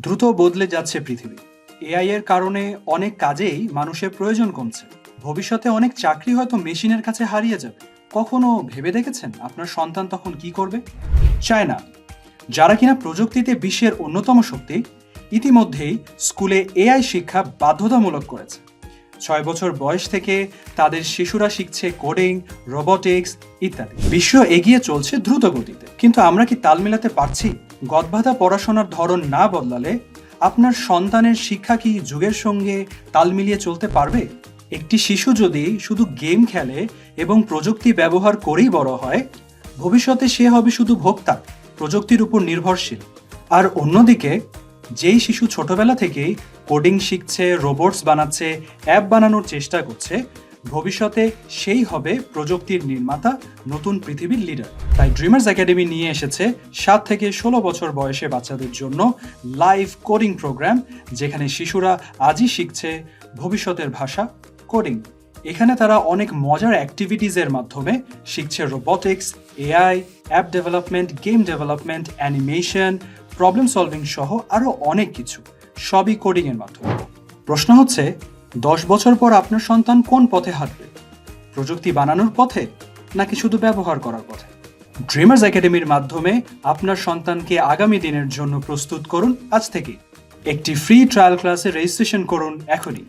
দ্রুত বদলে যাচ্ছে পৃথিবী। এআই এর কারণে অনেক কাজেই মানুষের প্রয়োজন কমছে। ভবিষ্যতে অনেক চাকরি হয়তো মেশিনের কাছে হারিয়ে যাবে। কখনো ভেবে দেখেছেন আপনার সন্তান তখন কি করবে? চায়না, যারা কিনা প্রযুক্তিতে বিশ্বের অন্যতম শক্তি, ইতিমধ্যেই স্কুলে এআই শিক্ষা বাধ্যতামূলক করেছে। 6 বছর বয়স থেকে তাদের শিশুরা শিখছে কোডিং, রোবোটিক্স ইত্যাদি। বিশ্ব এগিয়ে চলছে দ্রুত গতিতে, কিন্তু আমরা কি তাল মেলাতে পারছি? গদবাঁধা পড়াশোনার ধরন না বদলালে আপনার সন্তানের শিক্ষা কি যুগের সঙ্গে তাল মিলিয়ে চলতে পারবে? একটি শিশু যদি শুধু গেম খেলে এবং প্রযুক্তি ব্যবহার করেই বড় হয়, ভবিষ্যতে সে হবে শুধু ভোক্তা, প্রযুক্তির উপর নির্ভরশীল। আর অন্যদিকে যেই শিশু ছোটবেলা থেকেই কোডিং শিখছে, রোবটস বানাচ্ছে, অ্যাপ বানানোর চেষ্টা করছে, ভবিষ্যতে সেই হবে প্রযুক্তির নির্মাতা, নতুন পৃথিবীর লিডার। তাই ড্রিমার্স একাডেমি নিয়ে এসেছে 7 থেকে 16 বছর বয়সে বাচ্চাদের জন্য লাইভ কোডিং প্রোগ্রাম, যেখানে শিশুরা আজই শিখছে ভবিষ্যতের ভাষা কোডিং। এখানে তারা অনেক মজার অ্যাক্টিভিটিজের মাধ্যমে শিখছে robotics, AI, app development, game development, animation, problem solving সহ আরও অনেক কিছু, সবই কোডিংয়ের মাধ্যমে। প্রশ্ন হচ্ছে, 10 বছর পর আপনার সন্তান কোন পথে হাঁটবে? প্রযুক্তি বানানোর পথে, নাকি শুধু ব্যবহার করার পথে? ড্রিমার্স একাডেমির মাধ্যমে আপনার সন্তানকে আগামী দিনের জন্য প্রস্তুত করুন আজ থেকেই। একটি ফ্রি ট্রায়াল ক্লাসে রেজিস্ট্রেশন করুন এখনই।